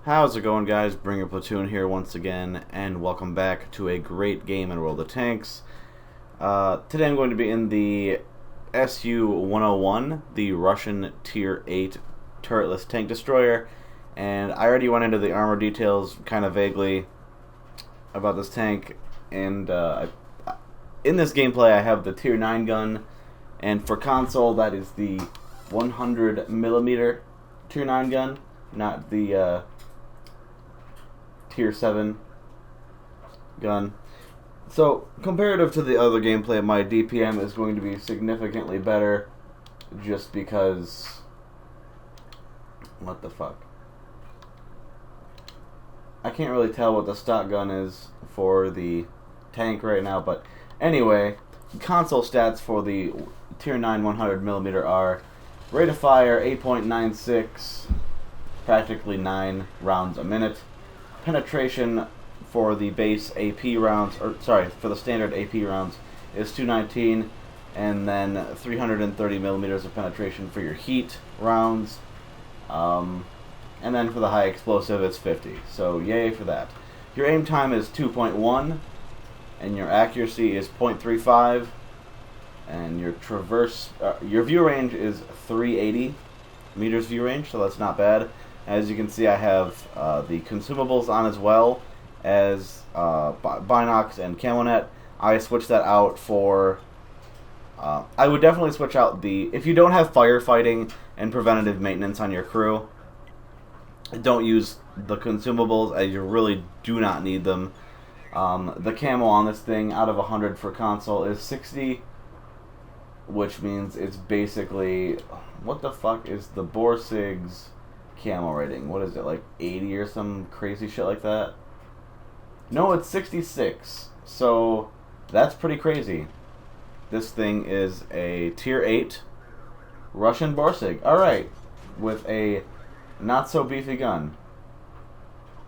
How's it going, guys? Bringer Platoon here once again, and welcome back to a great game in World of Tanks. Today I'm going to be in the SU-101, the Russian Tier 8 turretless tank destroyer, and I already went into the armor details kind of vaguely about this tank, and in this gameplay I have the Tier 9 gun, and for console that is the 100mm Tier 9 gun, not the Tier 7 gun. So, comparative to the other gameplay, my DPM is going to be significantly better just because... What the fuck? I can't really tell what the stock gun is for the tank right now, but anyway, console stats for the Tier 9 100mm are rate of fire 8.96, practically 9 rounds a minute. Penetration for the base AP rounds, or sorry, for the standard AP rounds is 219, and then 330 millimeters of penetration for your heat rounds, and then for the high explosive it's 50. So yay for that. Your aim time is 2.1, and your accuracy is 0.35, and your your view range is 380 meters view range, so that's not bad. As you can see, I have the consumables on as well as Binox and Camonet. I switched that out for... I would definitely switch out the... If you don't have firefighting and preventative maintenance on your crew, don't use the consumables, as you really do not need them. The camo on this thing, out of 100 for console, is 60, which means it's basically... What the fuck is the Borsig's camo rating? What is it, like 80 or some crazy shit like that? No, it's 66. So that's pretty crazy. This thing is a Tier 8 Russian Borsig. Alright, with a not so beefy gun.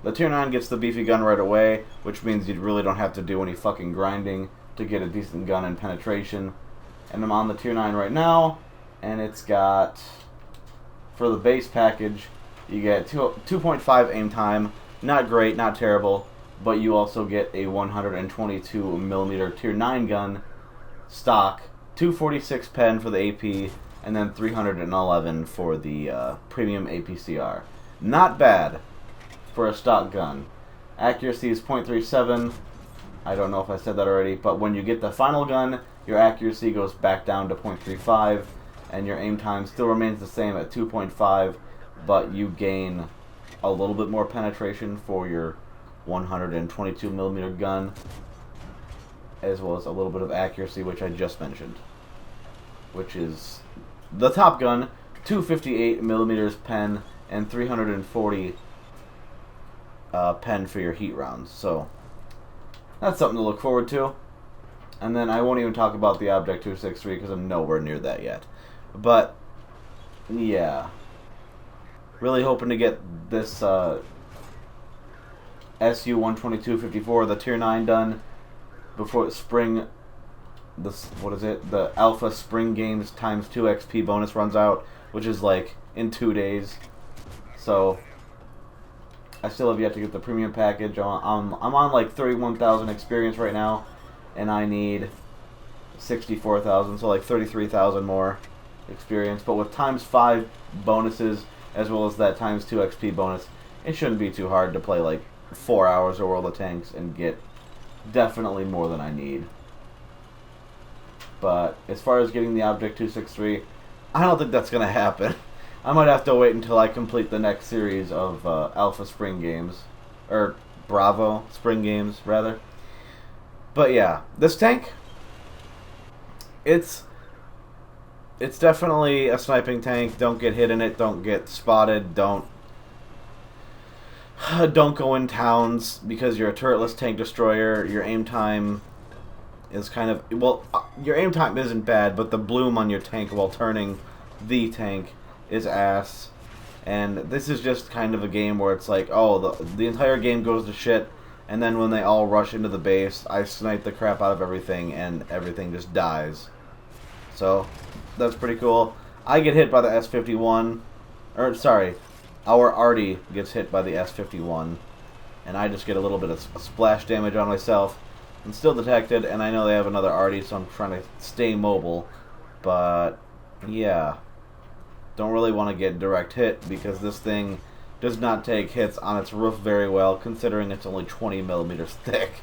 The Tier 9 gets the beefy gun right away, which means you really don't have to do any fucking grinding to get a decent gun and penetration. And I'm on the Tier 9 right now, and it's got, for the base package, you get 2.5 aim time. Not great, not terrible, but you also get a 122mm Tier 9 gun stock, 246 pen for the AP, and then 311 for the premium APCR. Not bad for a stock gun. Accuracy is 0.37. I don't know if I said that already, but when you get the final gun, your accuracy goes back down to 0.35, and your aim time still remains the same at 2.5, but you gain a little bit more penetration for your 122mm gun, as well as a little bit of accuracy, which I just mentioned, which is the top gun, 258mm pen, and 340 pen for your heat rounds. So that's something to look forward to. And then I won't even talk about the Object 263 because I'm nowhere near that yet. But yeah, really hoping to get this SU-122-54, the Tier 9 done before spring. What is it? The Alpha Spring Games times 2 XP bonus runs out, which is like in 2 days. So I still have yet to get the premium package. I'm on like 31,000 experience right now, and I need 64,000, so like 33,000 more experience. But with times 5 bonuses, as well as that times 2 XP bonus, it shouldn't be too hard to play like 4 hours of World of Tanks and get definitely more than I need. But as far as getting the Object 263, I don't think that's going to happen. I might have to wait until I complete the next series of Alpha Spring Games. Or Bravo Spring Games, rather. But yeah, this tank, it's definitely a sniping tank. Don't get hit in it. Don't get spotted. Don't go in towns because you're a turretless tank destroyer. Your aim time is kind of... Well, your aim time isn't bad, but the bloom on your tank while turning the tank is ass. And this is just kind of a game where it's like, oh, the entire game goes to shit, and then when they all rush into the base, I snipe the crap out of everything, and everything just dies. So, that's pretty cool. I get hit by the S-51, or sorry, our arty gets hit by the S-51, and I just get a little bit of splash damage on myself. I'm still detected, and I know they have another arty, so I'm trying to stay mobile. But, yeah. Don't really want to get direct hit, because this thing does not take hits on its roof very well, considering it's only 20 millimeters thick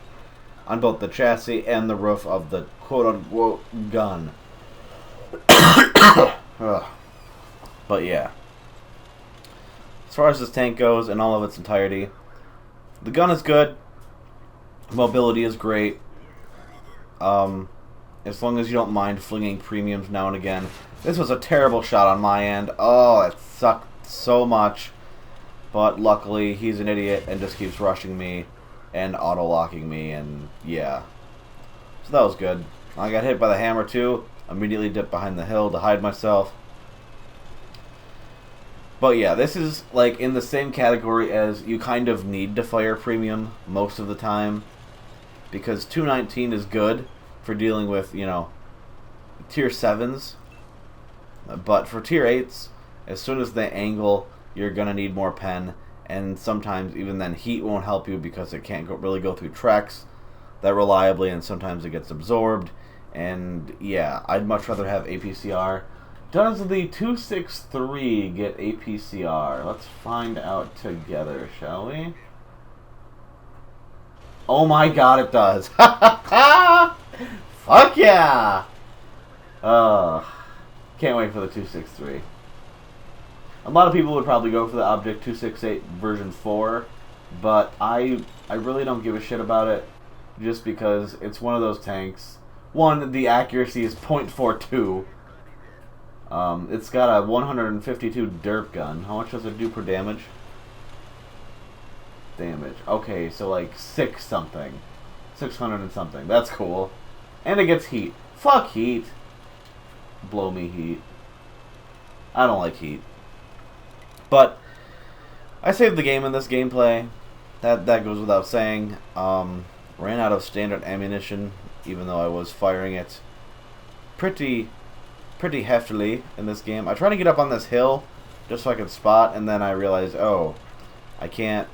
on both the chassis and the roof of the quote-unquote gun. But yeah. As far as this tank goes, in all of its entirety, the gun is good. Mobility is great. As long as you don't mind flinging premiums now and again. This was a terrible shot on my end. Oh, it sucked so much. But luckily, he's an idiot and just keeps rushing me and auto-locking me, and yeah. So that was good. I got hit by the hammer too. Immediately dipped behind the hill to hide myself. But yeah, this is like in the same category as you kind of need to fire premium most of the time. Because 219 is good for dealing with, you know, tier 7s. But for tier 8s, as soon as they angle, you're going to need more pen. And sometimes even then heat won't help you because it can't really go through tracks that reliably, and sometimes it gets absorbed. And yeah, I'd much rather have APCR. Does the 263 get APCR? Let's find out together, shall we? Oh my god, it does. Fuck yeah! Can't wait for the 263. A lot of people would probably go for the Object 268 version 4, but I really don't give a shit about it, just because it's one of those tanks. One, the accuracy is .42. It's got a 152 derp gun. How much does it do per damage? Okay, so like 6 something. 600 and something. That's cool. And it gets heat. Fuck heat. Blow me heat. I don't like heat. But I saved the game in this gameplay. That goes without saying. Ran out of standard ammunition, even though I was firing it pretty heftily in this game. I tried to get up on this hill just so I could spot, and then I realized, oh, I can't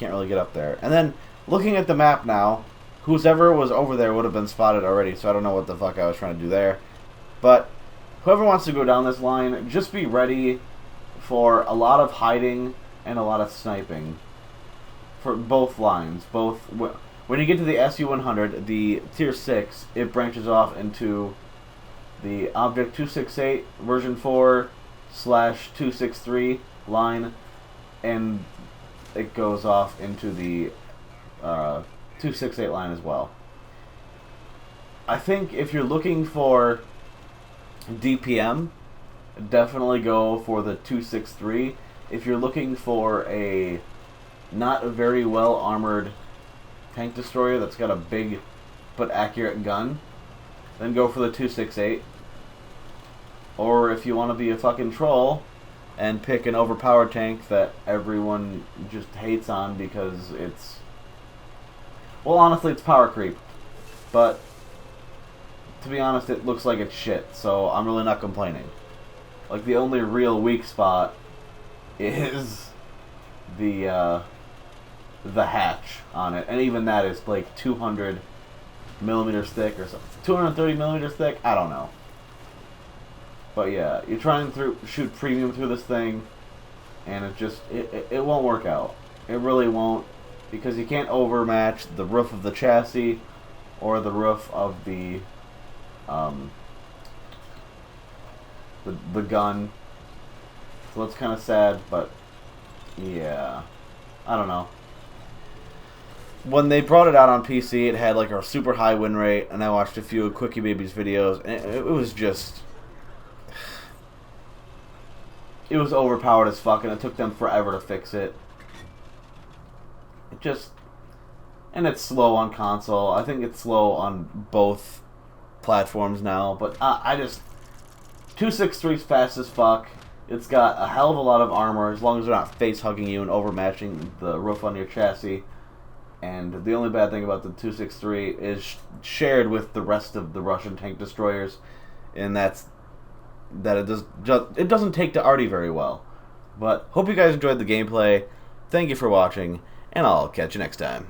really get up there. And then looking at the map now, whoever was over there would have been spotted already, so I don't know what the fuck I was trying to do there. But whoever wants to go down this line, just be ready for a lot of hiding and a lot of sniping for both lines. When you get to the SU-100, the tier 6, it branches off into the Object 268 version 4 / 263 line, and it goes off into the 268 line as well. I think if you're looking for DPM, definitely go for the 263. If you're looking for a not very well armored tank destroyer that's got a big but accurate gun, then go for the 268. Or if you want to be a fucking troll and pick an overpowered tank that everyone just hates on because it's... Well, honestly, it's power creep. But to be honest, it looks like it's shit, so I'm really not complaining. Like, the only real weak spot is the hatch on it, and even that is like 200 millimeters thick or something. 230 millimeters thick? I don't know. But yeah, you're trying to shoot premium through this thing, and it won't work out. It really won't, because you can't overmatch the roof of the chassis or the roof of the gun. So that's kind of sad, but yeah, I don't know. When they brought it out on PC, it had like a super high win rate, and I watched a few of Quickie Baby's videos, and it was just... It was overpowered as fuck, and it took them forever to fix it. It just... And it's slow on console. I think it's slow on both platforms now, but I just... 263's fast as fuck. It's got a hell of a lot of armor, as long as they're not face-hugging you and overmatching the roof on your chassis. And the only bad thing about the 263 is shared with the rest of the Russian tank destroyers, and that's that it doesn't take to arty very well. But hope you guys enjoyed the gameplay. Thank you for watching, and I'll catch you next time.